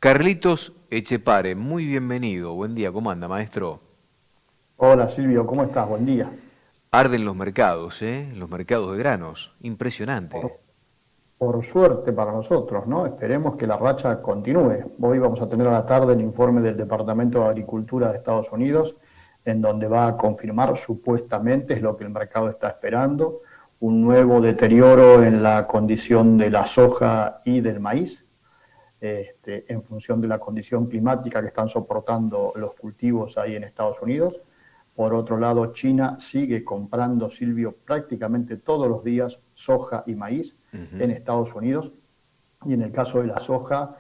Carlitos Echepare, muy bienvenido. Buen día, ¿cómo anda, maestro? Hola Silvio, ¿cómo estás? Buen día. Arden los mercados, ¿eh? Los mercados de granos. Impresionante. Por, por suerte para nosotros, ¿no? Esperemos que la racha continúe. Hoy vamos a tener a la tarde el informe del Departamento de Agricultura de Estados Unidos, en donde va a confirmar supuestamente, es lo que el mercado está esperando, un nuevo deterioro en la condición de la soja y del maíz, en función de la condición climática que están soportando los cultivos ahí en Estados Unidos. Por otro lado, China sigue comprando, Silvio, prácticamente todos los días soja y maíz Ujú. en Estados Unidos. Y en el caso de la soja,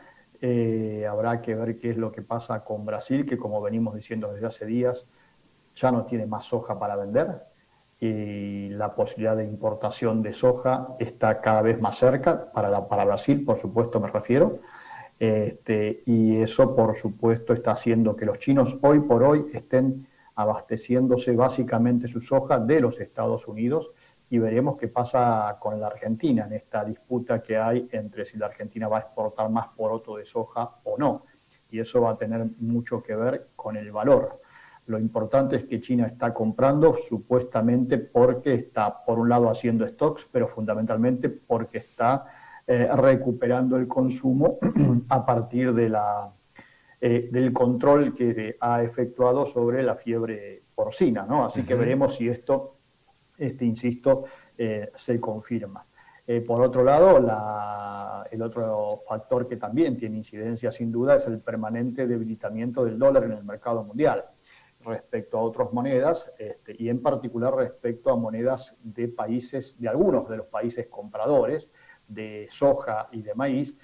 habrá que ver qué es lo que pasa con Brasil, que como venimos diciendo desde hace días, ya no tiene más soja para vender y la posibilidad de importación de soja está cada vez más cerca, para Brasil, por supuesto, me refiero. Y eso, por supuesto, está haciendo que los chinos hoy por hoy estén abasteciéndose básicamente su soja de los Estados Unidos y veremos qué pasa con la Argentina en esta disputa que hay entre si la Argentina va a exportar más poroto de soja o no. Y eso va a tener mucho que ver con el valor. Lo importante es que China está comprando supuestamente porque está, por un lado, haciendo stocks, pero fundamentalmente porque está recuperando el consumo a partir del control que ha efectuado sobre la fiebre porcina, ¿no? Así que Ujú. veremos si esto, insisto, se confirma. Por otro lado, el otro factor que también tiene incidencia sin duda es el permanente debilitamiento del dólar en el mercado mundial respecto a otras monedas, y en particular respecto a monedas de países, de algunos de los países compradores de soja y de maíz,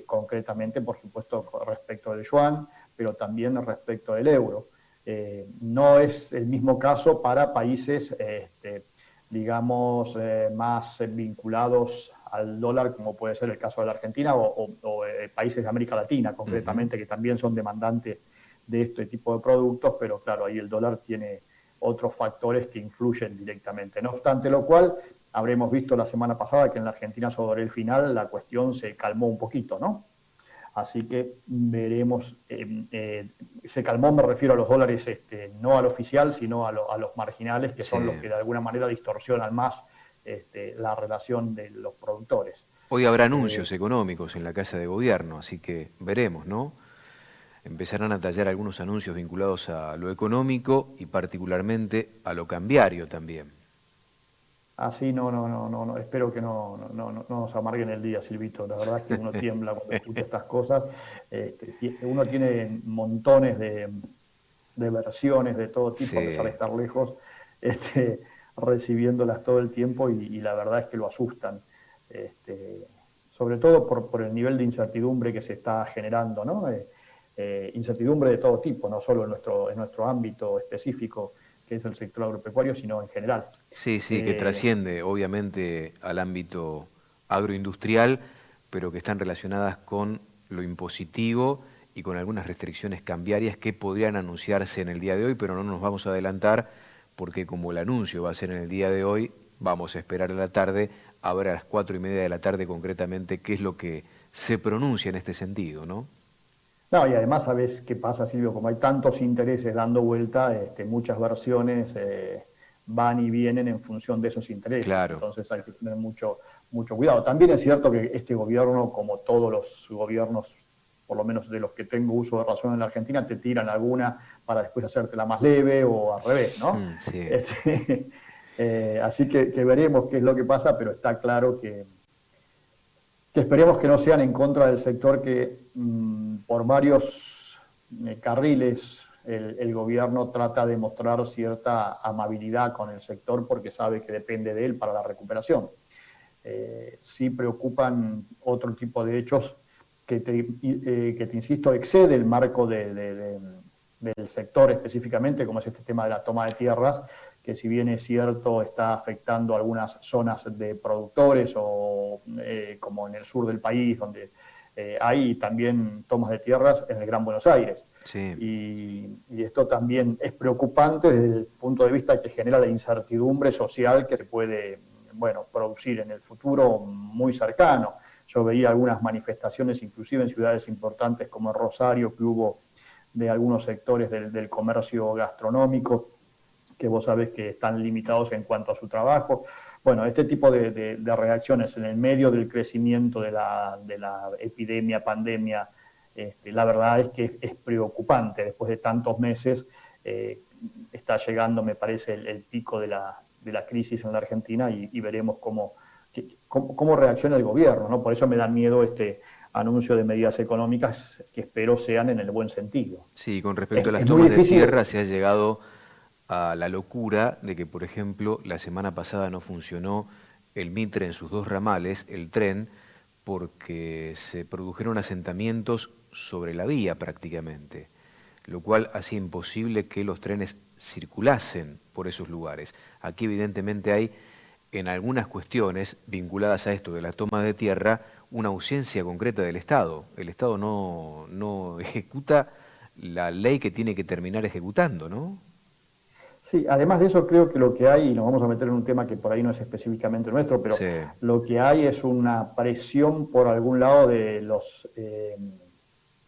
concretamente, por supuesto, respecto del yuan, pero también respecto del euro. No es el mismo caso para países, digamos, más vinculados al dólar, como puede ser el caso de la Argentina o países de América Latina, Ujú. concretamente, que también son demandantes de este tipo de productos, pero claro, ahí el dólar tiene otros factores que influyen directamente. No obstante lo cual, habremos visto la semana pasada que en la Argentina sobre el final la cuestión se calmó un poquito, ¿no? Así que veremos, se calmó, me refiero a los dólares, no al oficial, sino a los marginales, que Sí. son los que de alguna manera distorsionan más la relación de los productores. Hoy habrá Eh, anuncios económicos en la Casa de Gobierno, así que veremos, ¿no? Empezarán a tallar algunos anuncios vinculados a lo económico y particularmente a lo cambiario también. Así no, espero que no nos amarguen el día, Silvito. La verdad es que uno tiembla cuando escucha estas cosas. Uno tiene montones de versiones de todo tipo, a pesar de Sí. estar lejos, este, recibiéndolas todo el tiempo y la verdad es que lo asustan. Este, Sobre todo por el nivel de incertidumbre que se está generando, ¿no? Incertidumbre de todo tipo, no solo en nuestro ámbito específico, que es el sector agropecuario, sino en general. Sí, sí, que Eh, trasciende obviamente al ámbito agroindustrial, pero que están relacionadas con lo impositivo y con algunas restricciones cambiarias que podrían anunciarse en el día de hoy, pero no nos vamos a adelantar porque como el anuncio va a ser en el día de hoy, vamos a esperar a la tarde, a ver a las 4:30 de la tarde concretamente qué es lo que se pronuncia en este sentido, ¿no? no, y además, ¿sabes qué pasa, Silvio? Como hay tantos intereses dando vuelta, muchas versiones van y vienen en función de esos intereses. Claro. Entonces hay que tener mucho cuidado. También es cierto que este gobierno, como todos los gobiernos, por lo menos de los que tengo uso de razón en la Argentina, te tiran alguna para después hacértela más leve o al revés, ¿no? Sí. Este, Así que veremos qué es lo que pasa, pero está claro que esperemos que no sean en contra del sector que por varios carriles el gobierno trata de mostrar cierta amabilidad con el sector porque sabe que depende de él para la recuperación. Sí preocupan otro tipo de hechos que te insisto, excede el marco del sector específicamente, como es este tema de la toma de tierras, que si bien es cierto está afectando algunas zonas de productores o como en el sur del país, donde hay también tomas de tierras en el Gran Buenos Aires. Sí. Y esto también es preocupante desde el punto de vista que genera la incertidumbre social que se puede, bueno, producir en el futuro muy cercano. Yo veía algunas manifestaciones, inclusive en ciudades importantes como Rosario, que hubo de algunos sectores del comercio gastronómico, que vos sabés que están limitados en cuanto a su trabajo. Bueno, este tipo de reacciones en el medio del crecimiento de la epidemia, pandemia, la verdad es que es preocupante. Después de tantos meses está llegando, me parece, el pico de la crisis en la Argentina y veremos cómo reacciona el gobierno, ¿no? Por eso me da miedo este anuncio de medidas económicas que espero sean en el buen sentido. Sí, con respecto a las Es muy tomas de difícil. tierra se ha llegado a la locura de que, por ejemplo, la semana pasada no funcionó el Mitre en sus dos ramales, el tren, porque se produjeron asentamientos sobre la vía prácticamente, lo cual hacía imposible que los trenes circulasen por esos lugares. Aquí evidentemente hay, en algunas cuestiones vinculadas a esto de las tomas de tierra, una ausencia concreta del Estado. El Estado no ejecuta la ley que tiene que terminar ejecutando, ¿no? Sí, además de eso creo que lo que hay, y nos vamos a meter en un tema que por ahí no es específicamente nuestro, pero Sí, lo que hay es una presión por algún lado de los,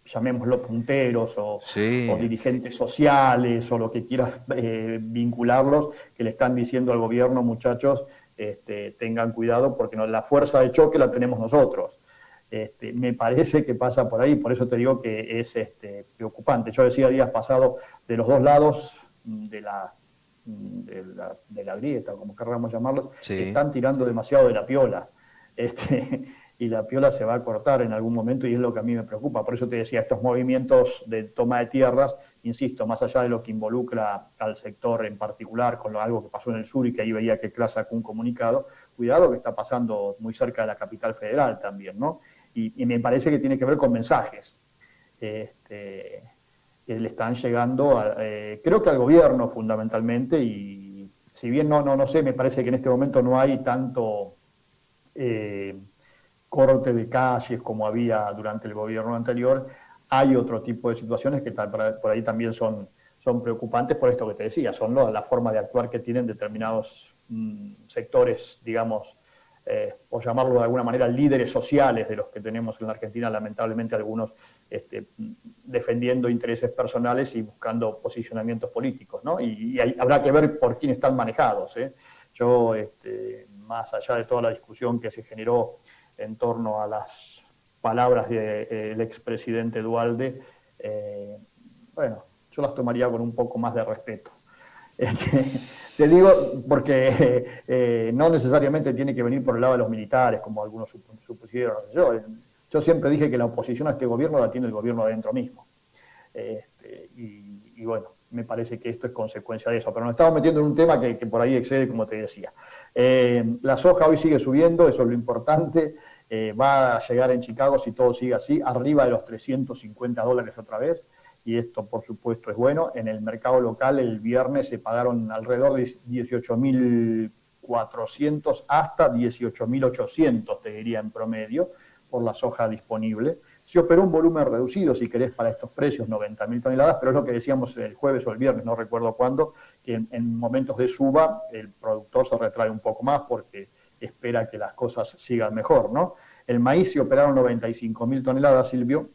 llamémoslo punteros o sí, dirigentes sociales o lo que quieras vincularlos, que le están diciendo al gobierno, muchachos, tengan cuidado porque la fuerza de choque la tenemos nosotros. Me parece que pasa por ahí, por eso te digo que es preocupante. Yo decía días pasados, de los dos lados de la grieta, como querramos llamarlos, sí. están tirando demasiado de la piola. Y la piola se va a cortar en algún momento y es lo que a mí me preocupa. Por eso te decía, estos movimientos de toma de tierras, insisto, más allá de lo que involucra al sector en particular, con algo que pasó en el sur y que ahí veía que CLAS sacó un comunicado, cuidado que está pasando muy cerca de la capital federal también, ¿no? Y me parece que tiene que ver con mensajes. Que le están llegando, creo que al gobierno fundamentalmente, y si bien no sé, me parece que en este momento no hay tanto eh, corte de calles como había durante el gobierno anterior, hay otro tipo de situaciones que por ahí también son preocupantes por esto que te decía, son la forma de actuar que tienen determinados sectores, digamos, por llamarlo de alguna manera, líderes sociales de los que tenemos en la Argentina, lamentablemente algunos defendiendo intereses personales y buscando posicionamientos políticos, ¿no? Y habrá que ver por quién están manejados, ¿eh? Yo, más allá de toda la discusión que se generó en torno a las palabras del expresidente Dualde, bueno, yo las tomaría con un poco más de respeto. Te digo porque no necesariamente tiene que venir por el lado de los militares, como algunos supusieron. Yo siempre dije que la oposición a este gobierno la tiene el gobierno adentro mismo. Y bueno, me parece que esto es consecuencia de eso. Pero nos estamos metiendo en un tema que por ahí excede, como te decía. La soja hoy sigue subiendo, eso es lo importante. Va a llegar en Chicago, si todo sigue así, arriba de los $350 otra vez. Y esto, por supuesto, es bueno. En el mercado local, el viernes se pagaron alrededor de 18.400 hasta 18.800, te diría, en promedio, por la soja disponible. Se operó un volumen reducido, si querés, para estos precios, 90.000 toneladas, pero es lo que decíamos el jueves o el viernes, no recuerdo cuándo, que en momentos de suba el productor se retrae un poco más porque espera que las cosas sigan mejor, ¿no? El maíz se operaron 95.000 toneladas, Silvio.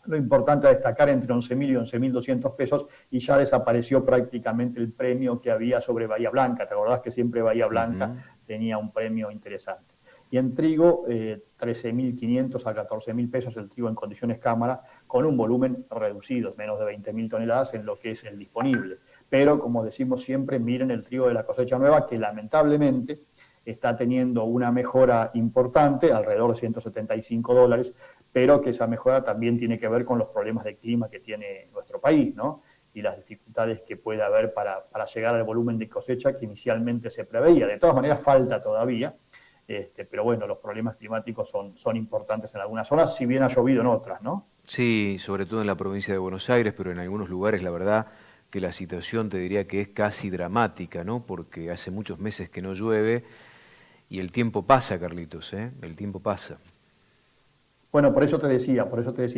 Lo importante a destacar entre 11.000 y 11.200 pesos y ya desapareció prácticamente el premio que había sobre Bahía Blanca. ¿Te acordás que siempre Bahía Blanca Ujú. tenía un premio interesante? Y en trigo, 13.500 a 14.000 pesos el trigo en condiciones cámara, con un volumen reducido, menos de 20.000 toneladas en lo que es el disponible. Pero, como decimos siempre, miren el trigo de la cosecha nueva, que lamentablemente está teniendo una mejora importante, alrededor de $175, pero que esa mejora también tiene que ver con los problemas de clima que tiene nuestro país, ¿no? Y las dificultades que puede haber para llegar al volumen de cosecha que inicialmente se preveía. De todas maneras, falta todavía, pero bueno, los problemas climáticos son importantes en algunas zonas, si bien ha llovido en otras, ¿no? Sí, sobre todo en la provincia de Buenos Aires, pero en algunos lugares la verdad que la situación te diría que es casi dramática, ¿no? Porque hace muchos meses que no llueve y el tiempo pasa, Carlitos, ¿eh? El tiempo pasa. Bueno, por eso te decía,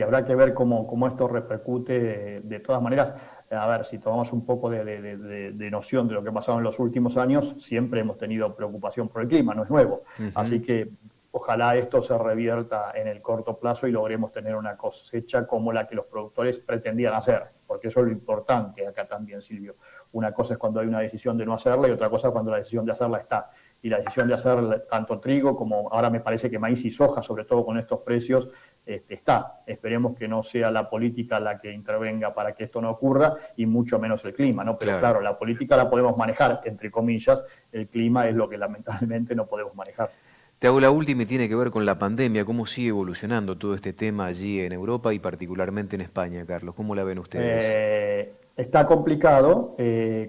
habrá que ver cómo esto repercute de todas maneras. A ver, si tomamos un poco de noción de lo que ha pasado en los últimos años, siempre hemos tenido preocupación por el clima, no es nuevo. Ujú. Así que ojalá esto se revierta en el corto plazo y logremos tener una cosecha como la que los productores pretendían hacer, porque eso es lo importante acá también, Silvio. Una cosa es cuando hay una decisión de no hacerla y otra cosa es cuando la decisión de hacerla está. Y la decisión de hacer tanto trigo como ahora me parece que maíz y soja, sobre todo con estos precios, está. Esperemos que no sea la política la que intervenga para que esto no ocurra y mucho menos el clima, ¿no? Pero claro, la política la podemos manejar, entre comillas, el clima es lo que lamentablemente no podemos manejar. Te hago la última y tiene que ver con la pandemia. ¿Cómo sigue evolucionando todo este tema allí en Europa y particularmente en España, Carlos? ¿Cómo la ven ustedes? Está complicado,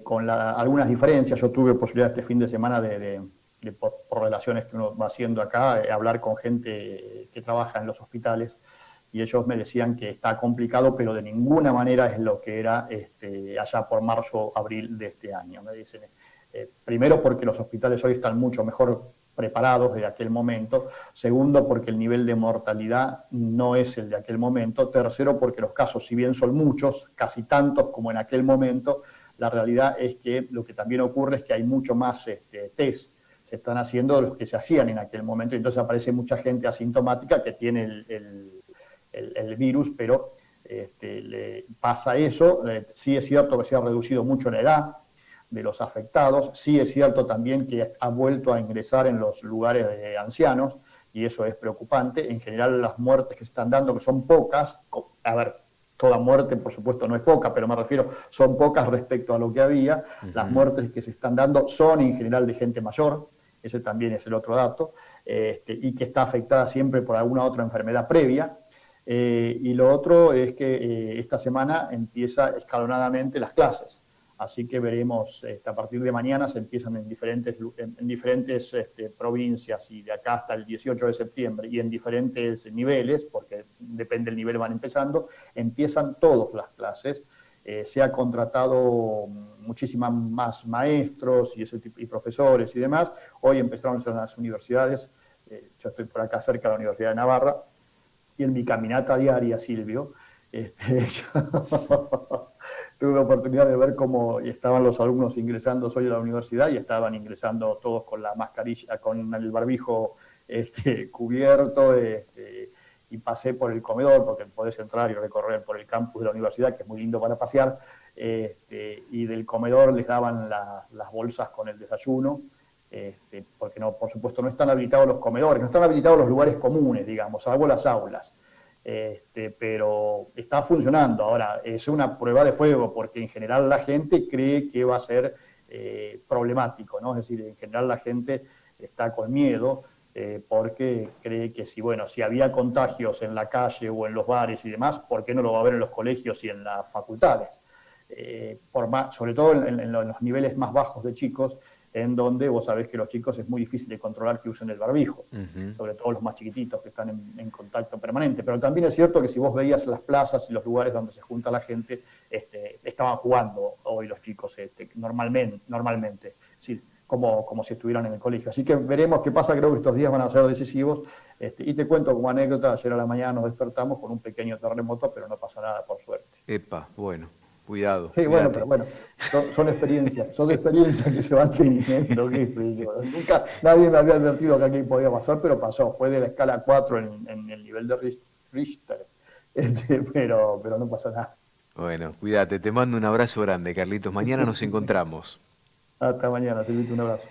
con algunas diferencias. Yo tuve posibilidad este fin de semana por relaciones que uno va haciendo acá, hablar con gente que trabaja en los hospitales y ellos me decían que está complicado, pero de ninguna manera es lo que era allá por marzo, abril de este año. Me dicen, primero porque los hospitales hoy están mucho mejor preparados de aquel momento. Segundo, porque el nivel de mortalidad no es el de aquel momento. Tercero, porque los casos, si bien son muchos, casi tantos como en aquel momento, la realidad es que lo que también ocurre es que hay mucho más test se están haciendo de los que se hacían en aquel momento. Entonces aparece mucha gente asintomática que tiene el virus, pero le pasa eso. Sí es cierto que se ha reducido mucho la edad de los afectados. Sí es cierto también que ha vuelto a ingresar en los lugares de ancianos y eso es preocupante. En general las muertes que se están dando, que son pocas, a ver, toda muerte por supuesto no es poca, pero me refiero, son pocas respecto a lo que había. Las muertes que se están dando son en general de gente mayor, ese también es el otro dato, y que está afectada siempre por alguna otra enfermedad previa. Y lo otro es que esta semana empieza escalonadamente las clases. Así que veremos, a partir de mañana se empiezan en diferentes provincias y de acá hasta el 18 de septiembre y en diferentes niveles, porque depende del nivel van empezando, empiezan todas las clases. Se ha contratado muchísimas más maestros y profesores y demás. Hoy empezaron en las universidades, yo estoy por acá cerca de la Universidad de Navarra, y en mi caminata diaria, Silvio, tuve la oportunidad de ver cómo estaban los alumnos ingresando hoy a la universidad y estaban ingresando todos con la mascarilla, con el barbijo cubierto, y pasé por el comedor, porque podés entrar y recorrer por el campus de la universidad, que es muy lindo para pasear, y del comedor les daban las bolsas con el desayuno, porque no, por supuesto no están habilitados los comedores, no están habilitados los lugares comunes, digamos, salvo las aulas. Pero está funcionando. Ahora, es una prueba de fuego, porque en general la gente cree que va a ser problemático, ¿no? Es decir, en general la gente está con miedo, porque cree que si había contagios en la calle o en los bares y demás, ¿por qué no lo va a haber en los colegios y en las facultades? Sobre todo en los niveles más bajos de chicos, en donde vos sabés que los chicos es muy difícil de controlar que usen el barbijo, sobre todo los más chiquititos que están en contacto permanente. Pero también es cierto que si vos veías las plazas y los lugares donde se junta la gente, estaban jugando hoy los chicos normalmente, sí, como si estuvieran en el colegio. Así que veremos qué pasa, creo que estos días van a ser decisivos. Y te cuento como anécdota, ayer a la mañana nos despertamos con un pequeño terremoto, pero no pasó nada, por suerte. Epa, bueno, cuidado. Sí, bueno, pero bueno, son experiencias que se van teniendo. Nunca nadie me había advertido que aquí podía pasar, pero pasó. Fue de la escala 4 en el nivel de Richter, pero no pasó nada. Bueno, cuídate, te mando un abrazo grande, Carlitos. Mañana nos encontramos. Hasta mañana, te invito un abrazo.